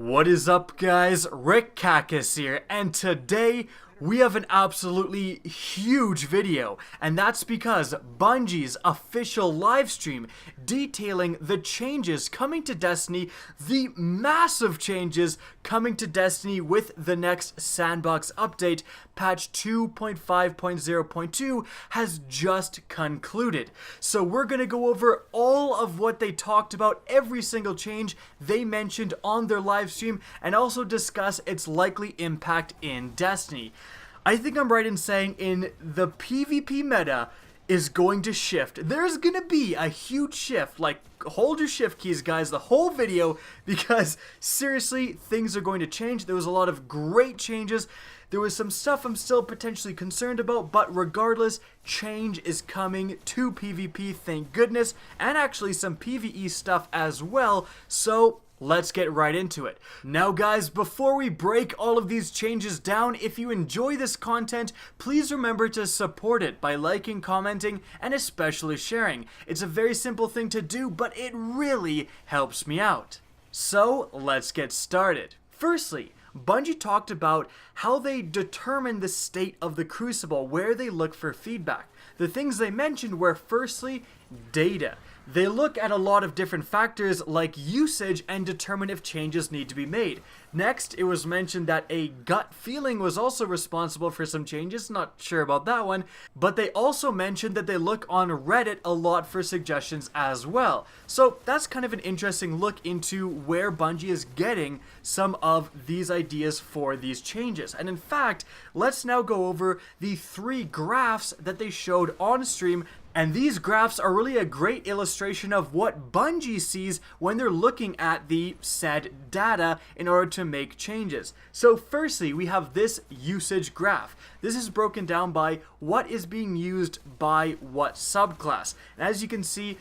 What is up, guys? Rick Kakis here, and today we have an absolutely huge video, and that's because Bungie's official live stream detailing the changes coming to Destiny, the massive changes coming to Destiny with the next Sandbox update, patch 2.5.0.2 has just concluded. So we're going to go over all of what they talked about, every single change they mentioned on their live stream, and also discuss its likely impact in Destiny. I think I'm right in saying the PvP meta is going to shift. There's going to be a huge shift. Like, hold your shift keys, guys, the whole video, because seriously, things are going to change. There was a lot of great changes. There was some stuff I'm still potentially concerned about, but regardless, change is coming to PvP, thank goodness, and actually some PvE stuff as well, so let's get right into it. Now guys, before we break all of these changes down, if you enjoy this content, please remember to support it by liking, commenting, and especially sharing. It's a very simple thing to do, but it really helps me out. So let's get started. Firstly, Bungie talked about how they determine the state of the Crucible, where they look for feedback. The things they mentioned were, firstly, data. They look at a lot of different factors like usage and determine if changes need to be made. Next, it was mentioned that a gut feeling was also responsible for some changes, not sure about that one, but they also mentioned that they look on Reddit a lot for suggestions as well. So that's kind of an interesting look into where Bungie is getting some of these ideas for these changes. And in fact, let's now go over the 3 graphs that they showed on stream. And these graphs are really a great illustration of what Bungie sees when they're looking at the said data in order to make changes. So firstly, we have this usage graph. This is broken down by what is being used by what subclass. And as you can see,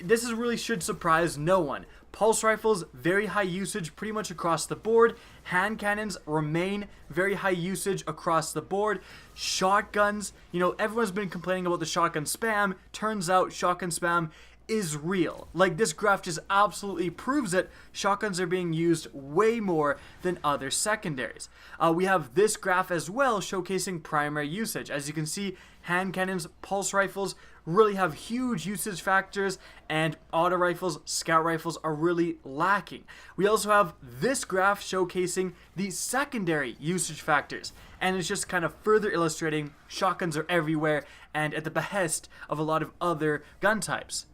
this really should surprise no one. Pulse rifles, very high usage pretty much across the board. Hand cannons remain very high usage across the board. Shotguns, everyone's been complaining about the shotgun spam. Turns out shotgun spam is real. Like, this graph just absolutely proves it. Shotguns are being used way more than other secondaries. We have this graph as well showcasing primary usage. As you can see, hand cannons, pulse rifles really have huge usage factors, and auto rifles, scout rifles are really lacking. We also have this graph showcasing the secondary usage factors, and it's just kind of further illustrating shotguns are everywhere and at the behest of a lot of other gun types.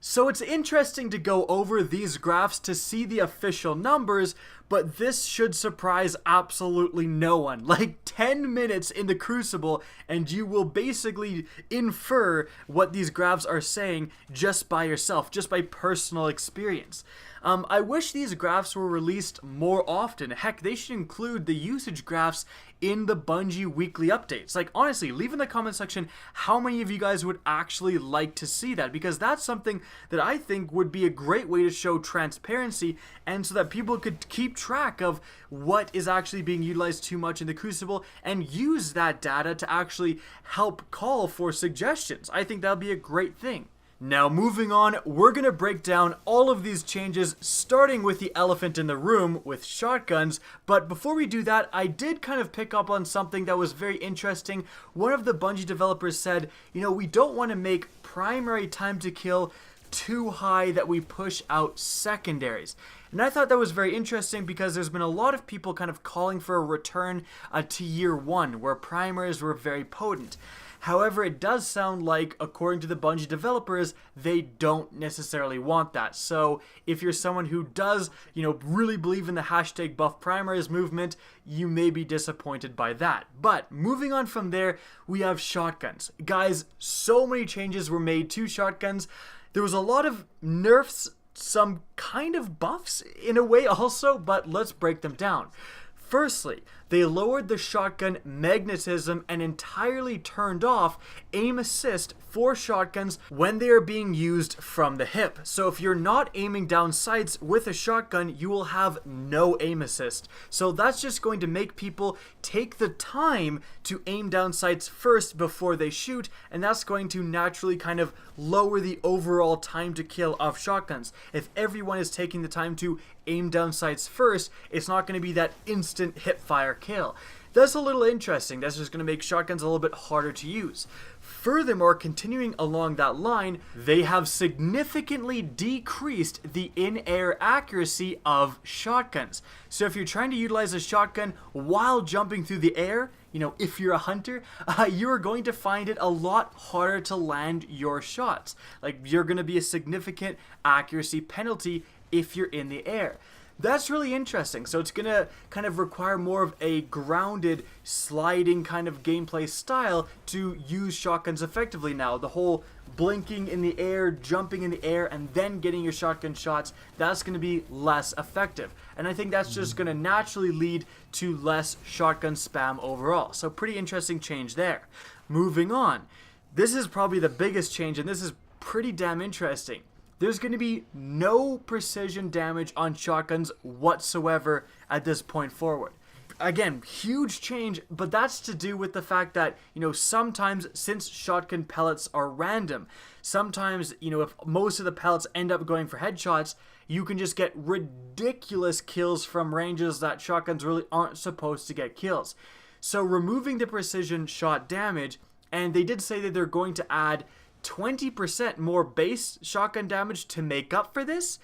So it's interesting to go over these graphs to see the official numbers, but this should surprise absolutely no one. Like 10 minutes in the Crucible and you will basically infer what these graphs are saying just by yourself, just by personal experience. I wish these graphs were released more often. Heck, they should include the usage graphs in the Bungie weekly updates. Like, honestly, leave in the comment section how many of you guys would actually like to see that, because that's something that I think would be a great way to show transparency, and so that people could keep track of what is actually being utilized too much in the Crucible and use that data to actually help call for suggestions. I think that would be a great thing. Now moving on, we're going to break down all of these changes, starting with the elephant in the room with shotguns. But before we do that, I did kind of pick up on something that was very interesting. One of the Bungie developers said, we don't want to make primary time to kill too high that we push out secondaries. And I thought that was very interesting because there's been a lot of people kind of calling for a return to year 1, where primaries were very potent. However, it does sound like, according to the Bungie developers, they don't necessarily want that. So if you're someone who does, really believe in the hashtag buff primaries movement, you may be disappointed by that. But moving on from there, we have shotguns. Guys, so many changes were made to shotguns. There was a lot of nerfs, some kind of buffs in a way also, but let's break them down. Firstly, they lowered the shotgun magnetism and entirely turned off aim assist for shotguns when they are being used from the hip. So if you're not aiming down sights with a shotgun, you will have no aim assist. So that's just going to make people take the time to aim down sights first before they shoot, and that's going to naturally kind of lower the overall time to kill of shotguns. If everyone is taking the time to aim down sights first, it's not going to be that instant hip fire kill. That's a little interesting. That's just going to make shotguns a little bit harder to use. Furthermore, continuing along that line, they have significantly decreased the in-air accuracy of shotguns. So if you're trying to utilize a shotgun while jumping through the air, you know, if you're a hunter, you're going to find it a lot harder to land your shots. Like, you're going to be a significant accuracy penalty if you're in the air. That's really interesting. So it's going to kind of require more of a grounded, sliding kind of gameplay style to use shotguns effectively now. The whole blinking in the air, jumping in the air, and then getting your shotgun shots, that's going to be less effective. And I think that's just going to naturally lead to less shotgun spam overall. So pretty interesting change there. Moving on. This is probably the biggest change, and this is pretty damn interesting. There's going to be no precision damage on shotguns whatsoever at this point forward. Again, huge change, but that's to do with the fact that, you know, sometimes, since shotgun pellets are random, sometimes, you know, if most of the pellets end up going for headshots, you can just get ridiculous kills from ranges that shotguns really aren't supposed to get kills. So removing the precision shot damage, and they did say that they're going to add 20% more base shotgun damage to make up for this.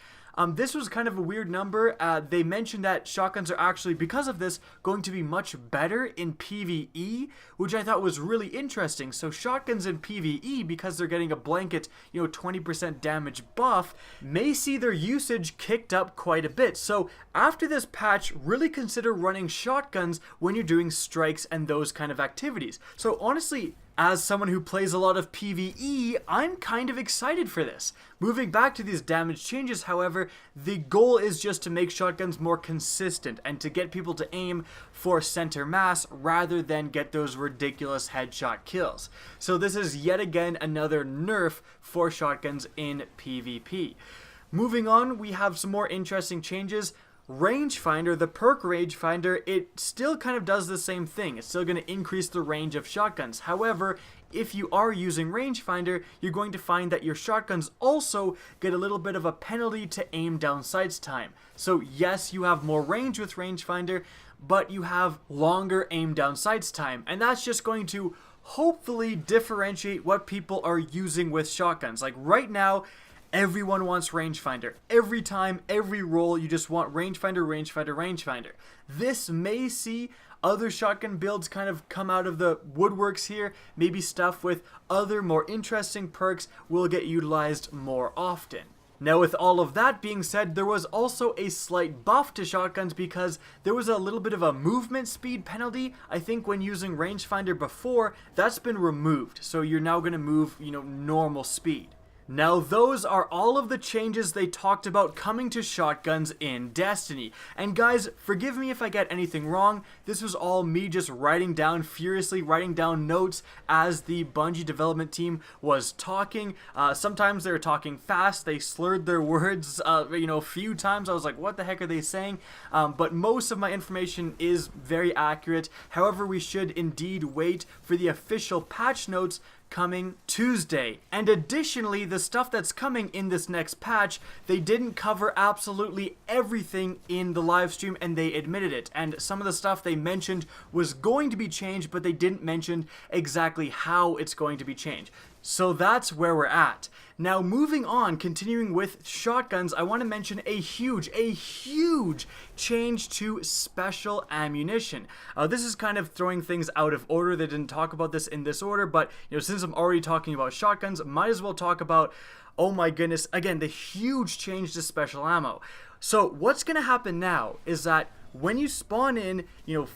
This was kind of a weird number. They mentioned that shotguns are actually, because of this, going to be much better in PvE, which I thought was really interesting. So shotguns in PvE, because they're getting a blanket, you know, 20% damage buff, may see their usage kicked up quite a bit. So after this patch, really consider running shotguns when you're doing strikes and those kind of activities. So honestly, as someone who plays a lot of PvE, I'm kind of excited for this. Moving back to these damage changes, however, the goal is just to make shotguns more consistent and to get people to aim for center mass rather than get those ridiculous headshot kills. So this is yet again another nerf for shotguns in PvP. Moving on, we have some more interesting changes. Rangefinder, the perk Rangefinder, it still kind of does the same thing. It's still going to increase the range of shotguns. However, if you are using Rangefinder, you're going to find that your shotguns also get a little bit of a penalty to aim down sights time. So yes, you have more range with Rangefinder, but you have longer aim down sights time. And that's just going to hopefully differentiate what people are using with shotguns. Like right now, everyone wants Rangefinder. Every time, every roll, you just want Rangefinder, Rangefinder, Rangefinder. This may see other shotgun builds kind of come out of the woodworks here. Maybe stuff with other more interesting perks will get utilized more often. Now, with all of that being said, there was also a slight buff to shotguns because there was a little bit of a movement speed penalty. I think when using Rangefinder before, that's been removed. So you're now going to move, you know, normal speed. Now those are all of the changes they talked about coming to shotguns in Destiny. And guys, forgive me if I get anything wrong. This was all me just furiously writing down notes as the Bungie development team was talking. Sometimes they were talking fast, they slurred their words, a few times. I was like, what the heck are they saying? But most of my information is very accurate. However, we should indeed wait for the official patch notes coming Tuesday. And additionally, the stuff that's coming in this next patch, they didn't cover absolutely everything in the live stream, and they admitted it. And some of the stuff they mentioned was going to be changed, but they didn't mention exactly how it's going to be changed. So that's where we're at. Now moving on, continuing with shotguns, I want to mention a huge change to special ammunition. This is kind of throwing things out of order. They didn't talk about this in this order, but since I'm already talking about shotguns, might as well talk about, oh my goodness, again, the huge change to special ammo. So what's going to happen now is that when you spawn in,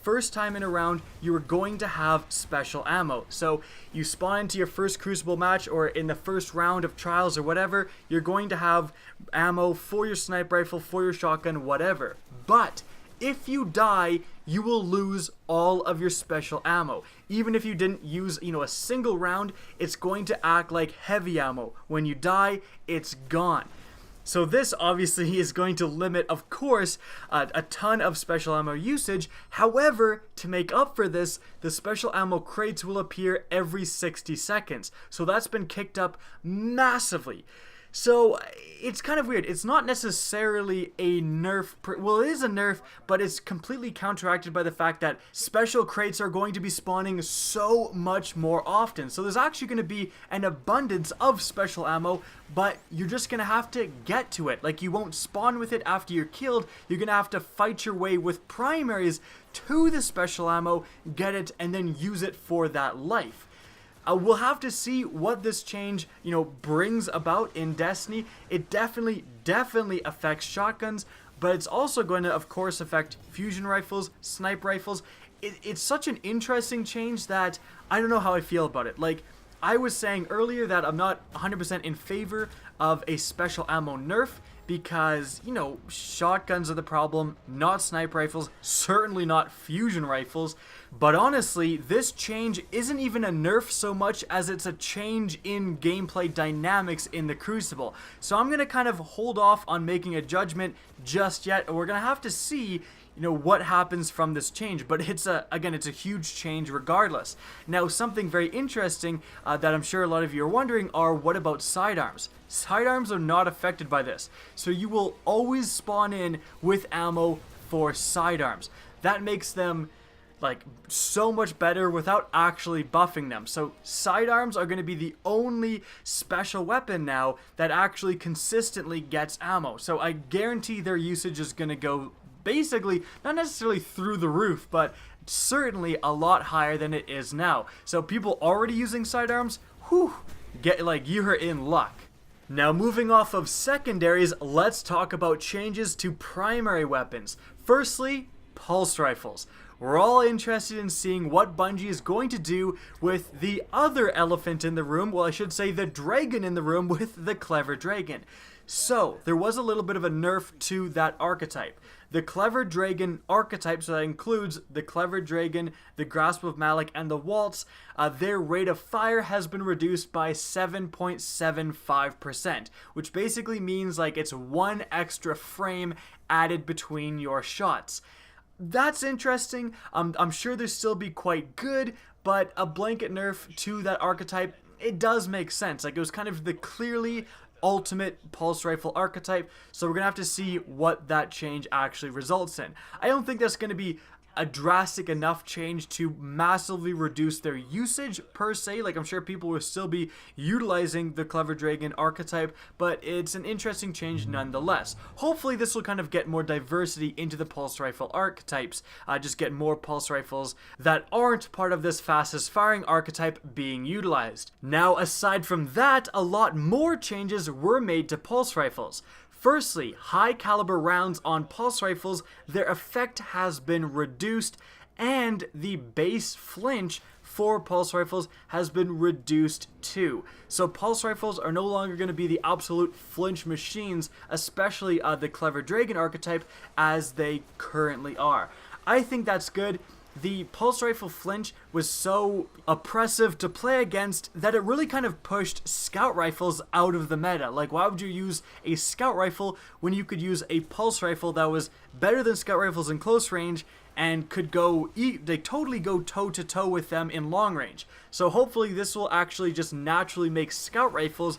first time in a round, you are going to have special ammo. So you spawn into your first Crucible match or in the first round of trials or whatever, you're going to have ammo for your sniper rifle, for your shotgun, whatever. But if you die, you will lose all of your special ammo. Even if you didn't use, a single round, it's going to act like heavy ammo. When you die, it's gone. So this obviously is going to limit, of course, a ton of special ammo usage. However, to make up for this, the special ammo crates will appear every 60 seconds. So that's been kicked up massively. So it's kind of weird. It's not necessarily a nerf. Well, it is a nerf, but it's completely counteracted by the fact that special crates are going to be spawning so much more often. So there's actually going to be an abundance of special ammo, but you're just going to have to get to it. Like, you won't spawn with it after you're killed. You're going to have to fight your way with primaries to the special ammo, get it, and then use it for that life. We'll have to see what this change, brings about in Destiny. It definitely affects shotguns, but it's also going to, of course, affect fusion rifles, sniper rifles. It's such an interesting change that I don't know how I feel about it. Like, I was saying earlier that I'm not 100% in favor of a special ammo nerf because, shotguns are the problem, not sniper rifles, certainly not fusion rifles. But honestly, this change isn't even a nerf so much as it's a change in gameplay dynamics in the Crucible. So I'm going to kind of hold off on making a judgment just yet. We're going to have to see what happens from this change, but it's a huge change regardless. Now, something very interesting that I'm sure a lot of you are wondering are, what about sidearms? Sidearms are not affected by this, so you will always spawn in with ammo for sidearms. That makes them so much better without actually buffing them. So sidearms are going to be the only special weapon now that actually consistently gets ammo. So I guarantee their usage is going to go basically, not necessarily through the roof, but certainly a lot higher than it is now. So people already using sidearms, you're in luck. Now, moving off of secondaries, let's talk about changes to primary weapons. Firstly, pulse rifles. We're all interested in seeing what Bungie is going to do with the other elephant in the room, well, I should say the dragon in the room, with the Clever Dragon. So, there was a little bit of a nerf to that archetype. The Clever Dragon archetype, so that includes the Clever Dragon, the Grasp of Malak, and the Waltz, their rate of fire has been reduced by 7.75%, which basically means it's one extra frame added between your shots. That's interesting. I'm sure they'll still be quite good, but a blanket nerf to that archetype, it does make sense. It was kind of the clearly ultimate pulse rifle archetype, so we're gonna have to see what that change actually results in. I don't think that's gonna be a drastic enough change to massively reduce their usage per se. I'm sure people will still be utilizing the Clever Dragon archetype, but it's an interesting change nonetheless. Hopefully this will kind of get more diversity into the pulse rifle archetypes, just get more pulse rifles that aren't part of this fastest firing archetype being utilized. Now, aside from that, a lot more changes were made to pulse rifles. Firstly, high caliber rounds on pulse rifles, their effect has been reduced, and the base flinch for pulse rifles has been reduced too. So pulse rifles are no longer going to be the absolute flinch machines, especially the Clever Dragon archetype, as they currently are. I think that's good. The pulse rifle flinch was so oppressive to play against that it really kind of pushed scout rifles out of the meta. Why would you use a scout rifle when you could use a pulse rifle that was better than scout rifles in close range and could totally go toe-to-toe with them in long range? So hopefully this will actually just naturally make scout rifles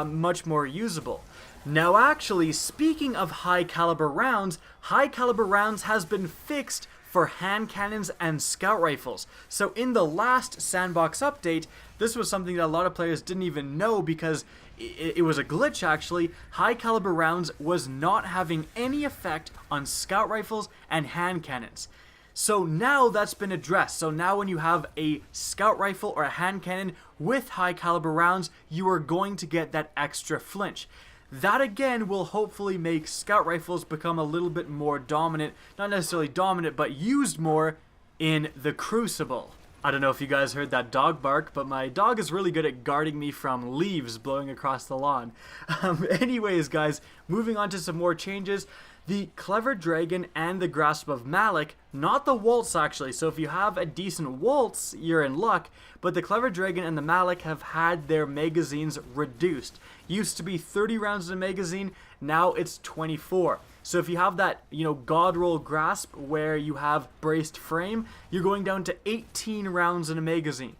much more usable. Now, actually, speaking of high caliber rounds has been fixed for hand cannons and scout rifles. So in the last Sandbox update, this was something that a lot of players didn't even know because it was a glitch actually. High caliber rounds was not having any effect on scout rifles and hand cannons. So now that's been addressed. So now when you have a scout rifle or a hand cannon with high caliber rounds, you are going to get that extra flinch. That again will hopefully make scout rifles become a little bit more dominant, not necessarily dominant, but used more in the Crucible. I don't know if you guys heard that dog bark, but my dog is really good at guarding me from leaves blowing across the lawn. Anyways, guys, moving on to some more changes. The Clever Dragon and the Grasp of Malik, not the Waltz actually, so if you have a decent Waltz, you're in luck, but the Clever Dragon and the Malik have had their magazines reduced. Used to be 30 rounds in a magazine, now it's 24. So if you have that, God Roll Grasp where you have braced frame, you're going down to 18 rounds in a magazine.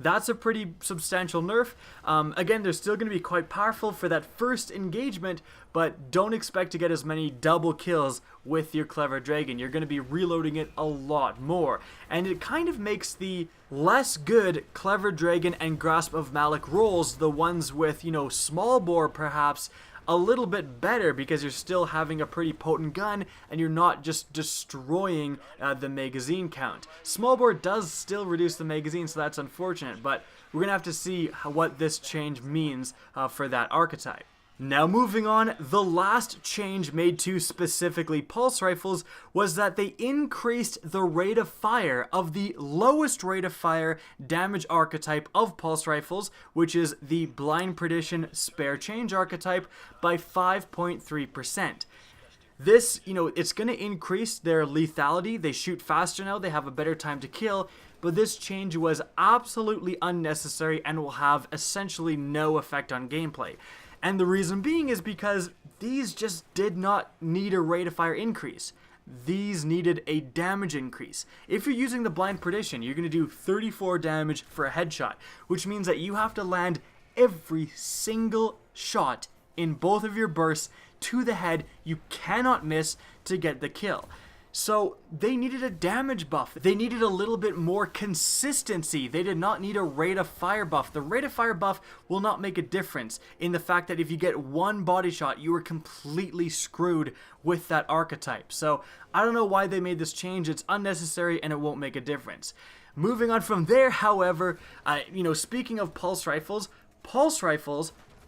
That's a pretty substantial nerf. Again, they're still going to be quite powerful for that first engagement, but don't expect to get as many double kills with your Clever Dragon. You're going to be reloading it a lot more. And it kind of makes the less good Clever Dragon and Grasp of Malik rolls, the ones with, small bore perhaps, a little bit better because you're still having a pretty potent gun and you're not just destroying the magazine count. Small bore does still reduce the magazine, so that's unfortunate, but we're going to have to see what this change means for that archetype. Now moving on, the last change made to specifically pulse rifles was that they increased the rate of fire of the lowest rate of fire damage archetype of pulse rifles, which is the Blind Perdition Spare Change archetype, by 5.3%. This, it's going to increase their lethality. They shoot faster now, they have a better time to kill, but this change was absolutely unnecessary and will have essentially no effect on gameplay. And the reason being is because these just did not need a rate of fire increase. These needed a damage increase. If you're using the Blind Perdition, you're going to do 34 damage for a headshot, which means that you have to land every single shot in both of your bursts to the head. You cannot miss to get the kill. So they needed a damage buff. They needed a little bit more consistency. They did not need a rate of fire buff. The rate of fire buff will not make a difference in the fact that if you get one body shot, you are completely screwed with that archetype. So I don't know why they made this change. It's unnecessary and it won't make a difference. Moving on from there, however, speaking of pulse rifles,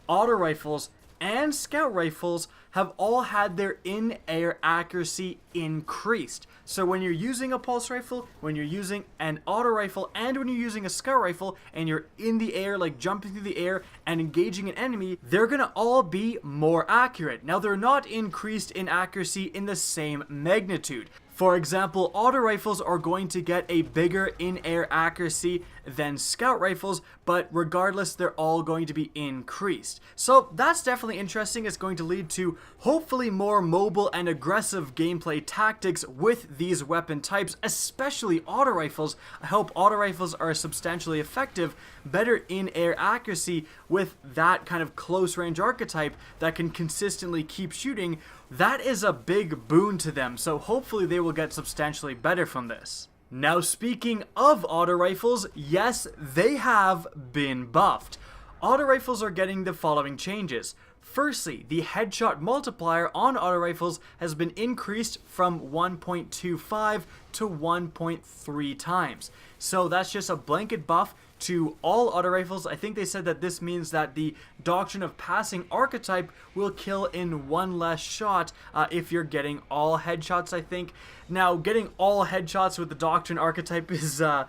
auto rifles, and scout rifles have all had their in-air accuracy increased. So when you're using a pulse rifle, when you're using an auto rifle, and when you're using a scout rifle, and you're in the air, like jumping through the air and engaging an enemy, they're gonna all be more accurate. Now, they're not increased in accuracy in the same magnitude. For example, auto rifles are going to get a bigger in-air accuracy than scout rifles, but regardless, they're all going to be increased. So that's definitely interesting. It's going to lead to hopefully more mobile and aggressive gameplay tactics with these weapon types, especially auto rifles. I hope auto rifles are substantially effective, better in-air accuracy with that kind of close-range archetype that can consistently keep shooting. That is a big boon to them, so hopefully they will get substantially better from this. Now, speaking of auto rifles, yes, they have been buffed. Auto rifles are getting the following changes. Firstly, the headshot multiplier on auto rifles has been increased from 1.25 to 1.3 times. So that's just a blanket buff to all auto rifles. I think they said that this means that the Doctrine of Passing archetype will kill in one less shot if you're getting all headshots, I think. Now, getting all headshots with the Doctrine archetype is a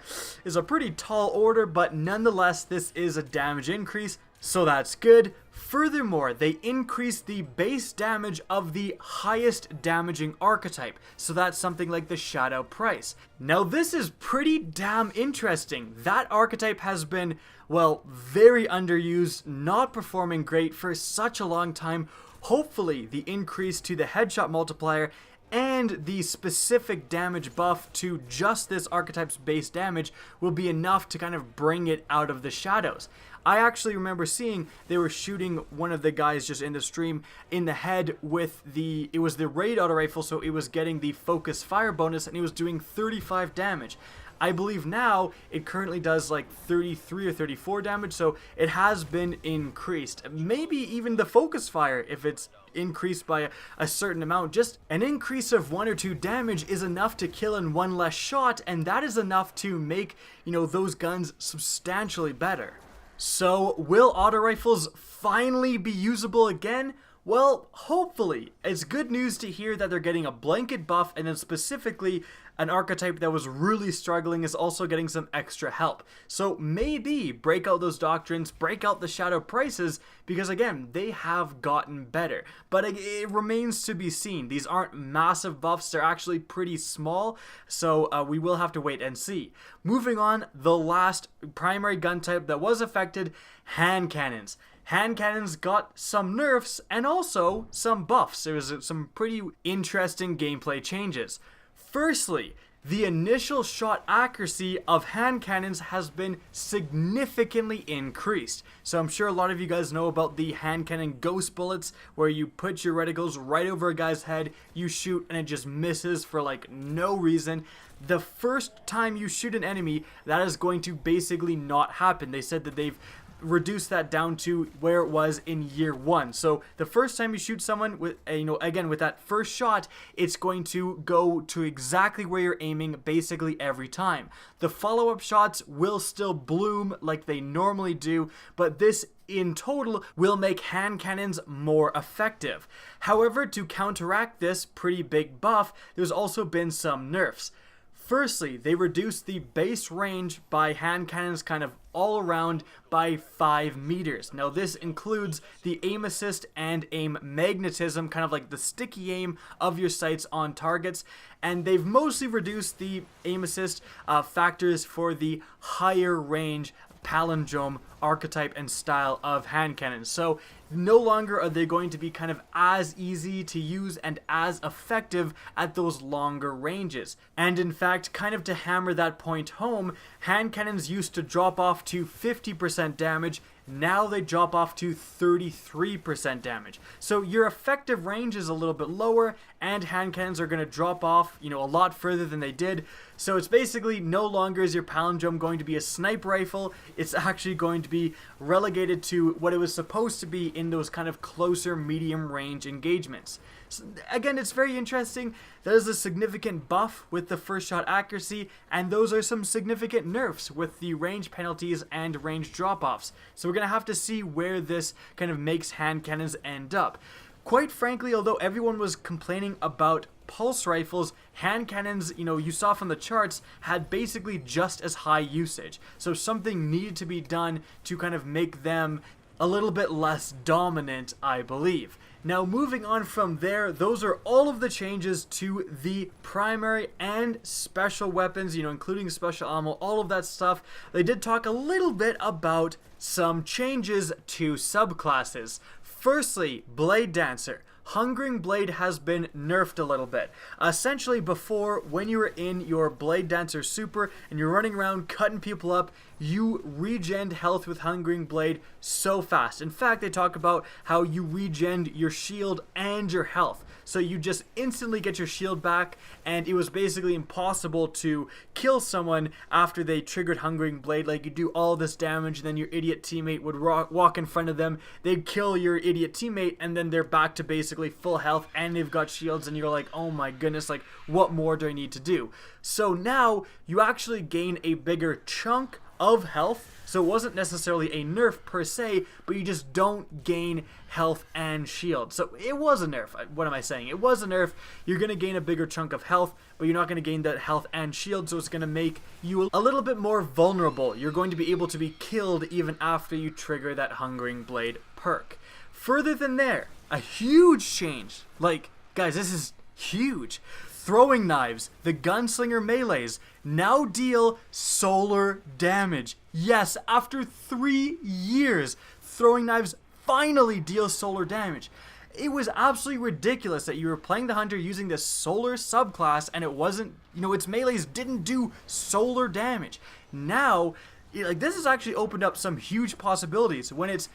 pretty tall order, but nonetheless, this is a damage increase, so that's good. Furthermore, they increase the base damage of the highest damaging archetype, so that's something like the Shadow Price. Now, this is pretty damn interesting. That archetype has been, well, very underused, not performing great for such a long time. Hopefully, the increase to the headshot multiplier and the specific damage buff to just this archetype's base damage will be enough to kind of bring it out of the shadows. I actually remember seeing they were shooting one of the guys just in the stream in the head with it was the raid auto rifle, so it was getting the focus fire bonus and he was doing 35 damage. I believe now it currently does like 33 or 34 damage, so it has been increased. Maybe even the focus fire, if it's increased by a certain amount. Just an increase of 1 or 2 damage is enough to kill in one less shot, and that is enough to make, those guns substantially better. So, will auto rifles finally be usable again? Well, hopefully. It's good news to hear that they're getting a blanket buff, and then specifically an archetype that was really struggling is also getting some extra help. So maybe break out those doctrines, break out the shadow prices, because again, they have gotten better. But it remains to be seen. These aren't massive buffs, they're actually pretty small, so we will have to wait and see. Moving on, the last primary gun type that was affected, hand cannons. Hand cannons got some nerfs and also some buffs. There was some pretty interesting gameplay changes. Firstly, the initial shot accuracy of hand cannons has been significantly increased. So I'm sure a lot of you guys know about the hand cannon ghost bullets, where you put your reticles right over a guy's head, you shoot, and it just misses for like no reason. The first time you shoot an enemy, that is going to basically not happen. They said that they've reduce that down to where it was in year 1. So the first time you shoot someone with again with that first shot, it's going to go to exactly where you're aiming basically every time. The follow-up shots will still bloom like they normally do, but this in total will make hand cannons more effective. However, to counteract this pretty big buff, there's also been some nerfs. Firstly, they reduced the base range by hand cannons kind of all around by 5 meters. Now this includes the aim assist and aim magnetism, kind of like the sticky aim of your sights on targets, and they've mostly reduced the aim assist factors for the higher range palindrome archetype and style of hand cannons. So no longer are they going to be kind of as easy to use and as effective at those longer ranges. And in fact, kind of to hammer that point home, hand cannons used to drop off to 50% damage. Now they drop off to 33% damage. So your effective range is a little bit lower, and hand cannons are going to drop off, a lot further than they did. So it's basically no longer is your palindrome going to be a sniper rifle. It's actually going to be relegated to what it was supposed to be in those kind of closer medium range engagements. So again, it's very interesting. There's a significant buff with the first shot accuracy, and those are some significant nerfs with the range penalties and range drop-offs. So we're going to have to see where this kind of makes hand cannons end up. Quite frankly, although everyone was complaining about pulse rifles, hand cannons, you saw from the charts, had basically just as high usage. So something needed to be done to kind of make them a little bit less dominant, I believe. Now moving on from there, those are all of the changes to the primary and special weapons, including special ammo, all of that stuff. They did talk a little bit about some changes to subclasses. Firstly, Blade Dancer. Hungering Blade has been nerfed a little bit. Essentially, before, when you were in your Blade Dancer super and you're running around cutting people up, you regen health with Hungering Blade so fast. In fact, they talk about how you regen your shield and your health. So you just instantly get your shield back, and it was basically impossible to kill someone after they triggered Hungering Blade. Like, you do all this damage, and then your idiot teammate would walk in front of them, they'd kill your idiot teammate, and then they're back to basically full health, and they've got shields, and you're like, oh my goodness, like, what more do I need to do? So now, you actually gain a bigger chunk of health. So it wasn't necessarily a nerf per se, but you just don't gain health and shield. So it was a nerf. What am I saying? It was a nerf. You're going to gain a bigger chunk of health, but you're not going to gain that health and shield, so it's going to make you a little bit more vulnerable. You're going to be able to be killed even after you trigger that Hungering Blade perk. Further than there, a huge change. Like, guys, this is huge. Throwing knives, the gunslinger melees, now deal solar damage. Yes, after 3 years, throwing knives finally deal solar damage. It was absolutely ridiculous that you were playing the hunter using this solar subclass and it wasn't, its melees didn't do solar damage. Now, this has actually opened up some huge possibilities when it's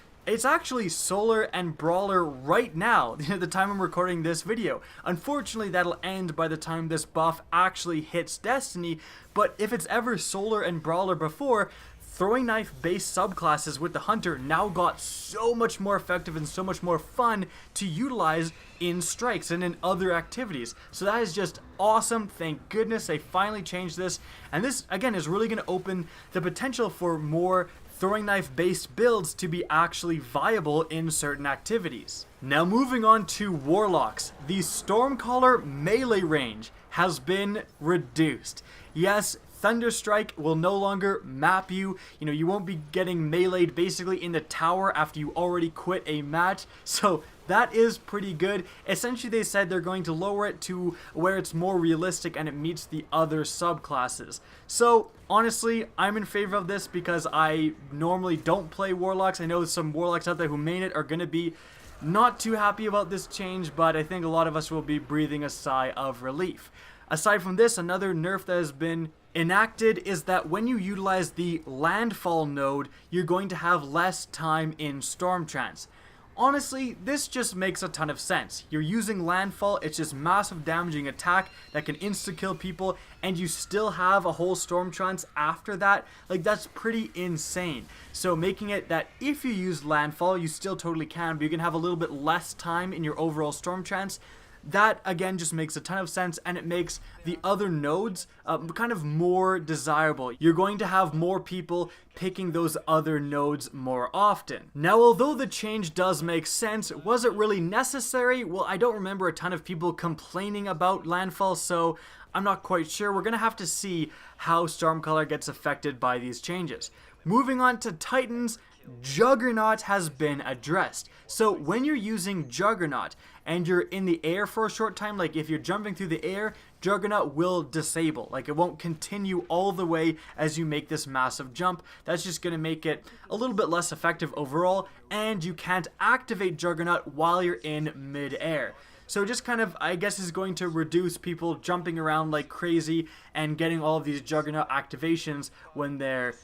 actually Solar and Brawler right now, the time I'm recording this video. Unfortunately, that'll end by the time this buff actually hits Destiny, but if it's ever Solar and Brawler before, throwing knife based subclasses with the hunter now got so much more effective and so much more fun to utilize in strikes and in other activities. So that is just awesome. Thank goodness they finally changed this, and this again is really going to open the potential for more throwing knife based builds to be actually viable in certain activities. Now moving on to Warlocks, the Stormcaller melee range has been reduced. Yes, Thunderstrike will no longer map you. You won't be getting meleeed basically in the tower after you already quit a match. So that is pretty good. Essentially, they said they're going to lower it to where it's more realistic and it meets the other subclasses. So honestly, I'm in favor of this because I normally don't play Warlocks. I know some Warlocks out there who main it are going to be not too happy about this change, but I think a lot of us will be breathing a sigh of relief. Aside from this, another nerf that has been enacted is that when you utilize the landfall node, you're going to have less time in Storm Trance. Honestly, this just makes a ton of sense. You're using landfall, it's just massive damaging attack that can insta-kill people, and you still have a whole Storm Trance after that. Like, that's pretty insane. So making it that if you use landfall, you still totally can, but you can have a little bit less time in your overall Storm Trance. That, again, just makes a ton of sense, and it makes the other nodes kind of more desirable. You're going to have more people picking those other nodes more often. Now, although the change does make sense, was it really necessary? Well, I don't remember a ton of people complaining about landfall, so I'm not quite sure. We're going to have to see how Stormcaller gets affected by these changes. Moving on to Titans, Juggernaut has been addressed. So when you're using Juggernaut and you're in the air for a short time, like if you're jumping through the air, Juggernaut will disable. Like, it won't continue all the way as you make this massive jump. That's just going to make it a little bit less effective overall, and you can't activate Juggernaut while you're in mid-air. So just kind of, I guess, is going to reduce people jumping around like crazy and getting all of these Juggernaut activations when they're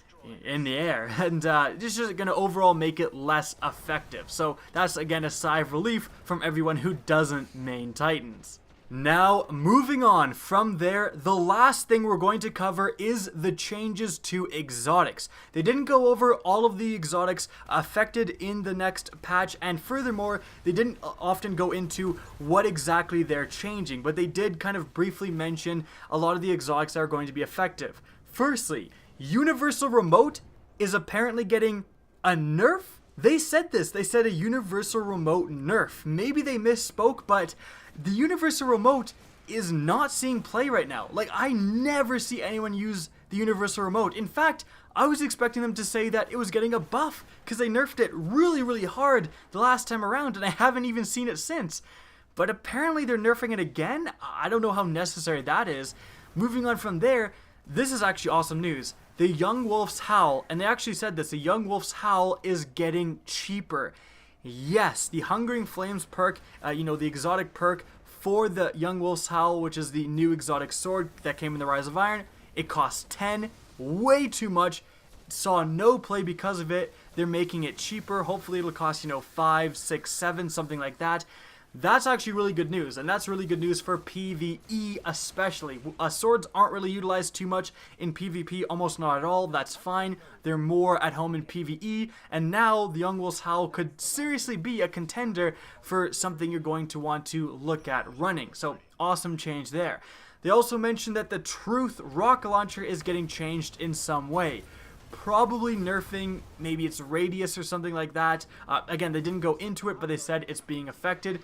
in the air, and this is going to overall make it less effective. So that's, again, a sigh of relief from everyone who doesn't main Titans. Now, moving on from there, the last thing we're going to cover is the changes to exotics. They didn't go over all of the exotics affected in the next patch, and furthermore, they didn't often go into what exactly they're changing, but they did kind of briefly mention a lot of the exotics that are going to be effective. Firstly, Universal Remote is apparently getting a nerf? They said this. They said a Universal Remote nerf. Maybe they misspoke, but the Universal Remote is not seeing play right now. Like, I never see anyone use the Universal Remote. In fact, I was expecting them to say that it was getting a buff because they nerfed it really, really hard the last time around, and I haven't even seen it since. But apparently they're nerfing it again. I don't know how necessary that is. Moving on from there, this is actually awesome news. The Young Wolf's Howl, and they actually said this, the Young Wolf's Howl is getting cheaper. Yes, the Hungering Flames perk, the exotic perk for the Young Wolf's Howl, which is the new exotic sword that came in the Rise of Iron, it costs 10, way too much. Saw no play because of it. They're making it cheaper. Hopefully it'll cost, 5, 6, 7, something like that. That's actually really good news, and that's really good news for PvE especially. Swords aren't really utilized too much in PvP, almost not at all. That's fine. They're more at home in PvE, and now the Young Wolf's Howl could seriously be a contender for something you're going to want to look at running. So awesome change there. They also mentioned that the Truth rocket launcher is getting changed in some way. Probably nerfing maybe its radius or something like that. Again, they didn't go into it, but they said it's being affected.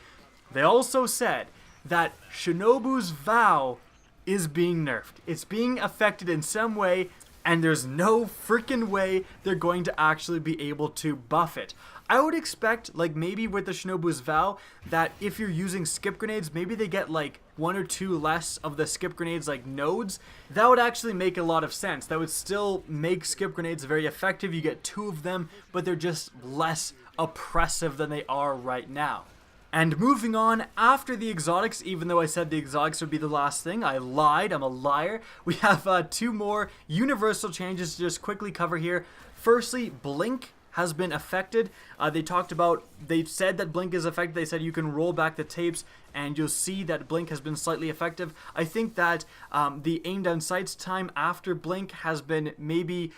They also said that Shinobu's Vow is being nerfed. It's being affected in some way, and there's no freaking way they're going to actually be able to buff it. I would expect, like, maybe with the Shinobu's Vow, that if you're using skip grenades, maybe they get like 1 or 2 less of the skip grenades, like nodes. That would actually make a lot of sense. That would still make skip grenades very effective. You get 2 of them, but they're just less oppressive than they are right now. And moving on, after the exotics, even though I said the exotics would be the last thing, I lied, I'm a liar. We have 2 more universal changes to just quickly cover here. Firstly, Blink has been affected. They said that Blink is affected. They said you can roll back the tapes and you'll see that Blink has been slightly effective. I think that the aim down sights time after Blink has been maybe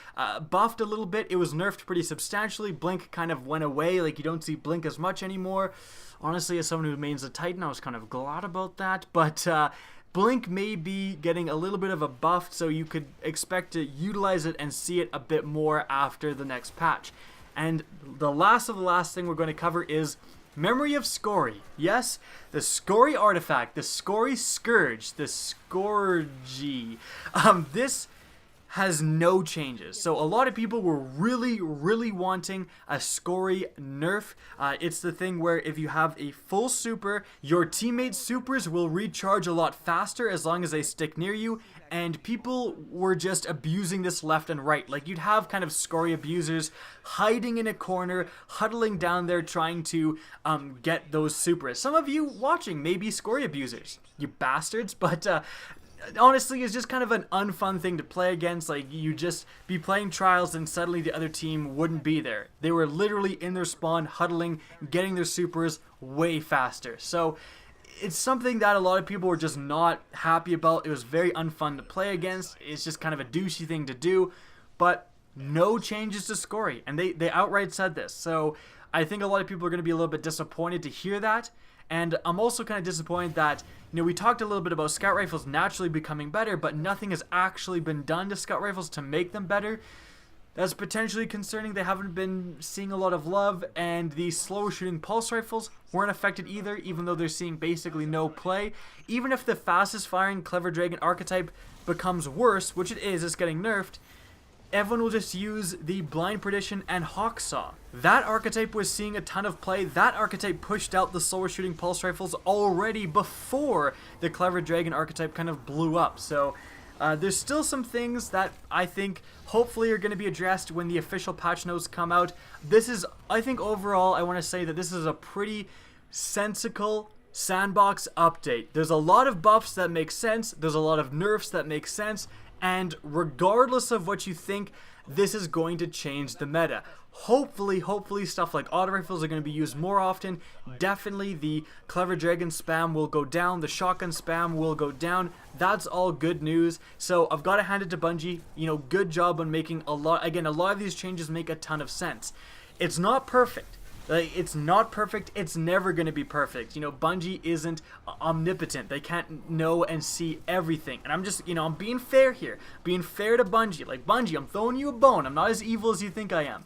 buffed a little bit. It was nerfed pretty substantially. Blink kind of went away. Like, you don't see Blink as much anymore. Honestly, as someone who mains the Titan, I was kind of glad about that. But Blink may be getting a little bit of a buff, so you could expect to utilize it and see it a bit more after the next patch. And the last thing we're going to cover is Memory of Scory. Yes, the Scory artifact, the Scory Scourge, the Scourgy. This has no changes. So a lot of people were really wanting a Scory nerf. It's the thing where if you have a full super, your teammates' supers will recharge a lot faster as long as they stick near you, and people were just abusing this left and right. Like, you'd have kind of Scory abusers hiding in a corner, huddling down there trying to get those supers. Some of you watching may be Scory abusers, you bastards, but honestly, it's just kind of an unfun thing to play against. Like, you just be playing trials and suddenly the other team wouldn't be there. They were literally in their spawn, huddling, getting their supers way faster. So it's something that a lot of people were just not happy about. It was very unfun to play against. It's just kind of a douchey thing to do, but no changes to Scory, and they outright said this. So I think a lot of people are going to be a little bit disappointed to hear that. And I'm also kind of disappointed that, you know, we talked a little bit about scout rifles naturally becoming better, but nothing has actually been done to scout rifles to make them better. That's potentially concerning. They haven't been seeing a lot of love, and the slower shooting pulse rifles weren't affected either, even though they're seeing basically no play. Even if the fastest firing Clever Dragon archetype becomes worse, which it is, it's getting nerfed, everyone will just use the Blind Perdition and Hawksaw. That archetype was seeing a ton of play. That archetype pushed out the slower shooting pulse rifles already before the Clever Dragon archetype kind of blew up. So there's still some things that I think hopefully are going to be addressed when the official patch notes come out. This is, I think overall, I want to say that this is a pretty sensical Sandbox update. There's a lot of buffs that make sense. There's a lot of nerfs that make sense. And regardless of what you think, this is going to change the meta. Hopefully stuff like auto rifles are going to be used more often. Definitely the Clever Dragon spam will go down. The shotgun spam will go down. That's all good news. So I've got to hand it to Bungie. You know, good job on making a lot. Again, a lot of these changes make a ton of sense. It's not perfect. Like, it's not perfect. It's never going to be perfect. You know, Bungie isn't omnipotent. They can't know and see everything. And I'm just, you know, I'm being fair here. Being fair to Bungie. Like, Bungie, I'm throwing you a bone. I'm not as evil as you think I am.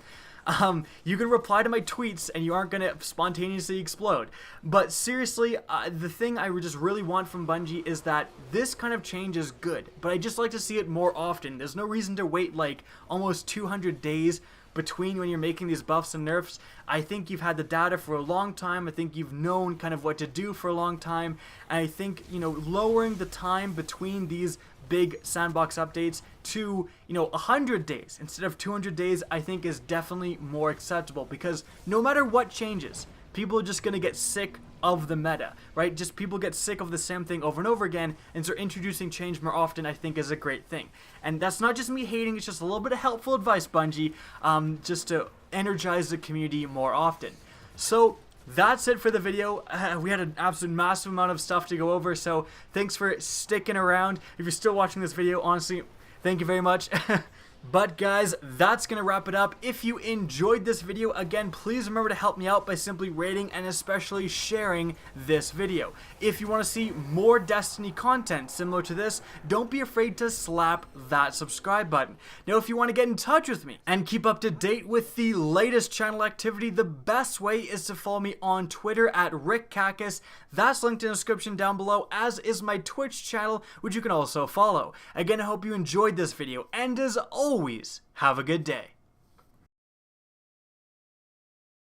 You can reply to my tweets and you aren't going to spontaneously explode. But seriously, the thing I just really want from Bungie is that this kind of change is good. But I just like to see it more often. There's no reason to wait like almost 200 days between when you're making these buffs and nerfs. I think you've had the data for a long time. I think you've known kind of what to do for a long time. And I think, you know, lowering the time between these big Sandbox updates to, you know, 100 days instead of 200 days, I think is definitely more acceptable, because no matter what changes, people are just going to get sick of the meta, right? Just people get sick of the same thing over and over again, and so introducing change more often, I think, is a great thing. And that's not just me hating, it's just a little bit of helpful advice, Bungie, just to energize the community more often. So that's it for the video. We had an absolute massive amount of stuff to go over, so thanks for sticking around. If you're still watching this video, honestly, thank you very much. But guys, that's going to wrap it up. If you enjoyed this video, again, please remember to help me out by simply rating and especially sharing this video. If you want to see more Destiny content similar to this, don't be afraid to slap that subscribe button. Now, if you want to get in touch with me and keep up to date with the latest channel activity, the best way is to follow me on Twitter at RickCacus. That's linked in the description down below, as is my Twitch channel, which you can also follow. Again, I hope you enjoyed this video, and as always, have a good day.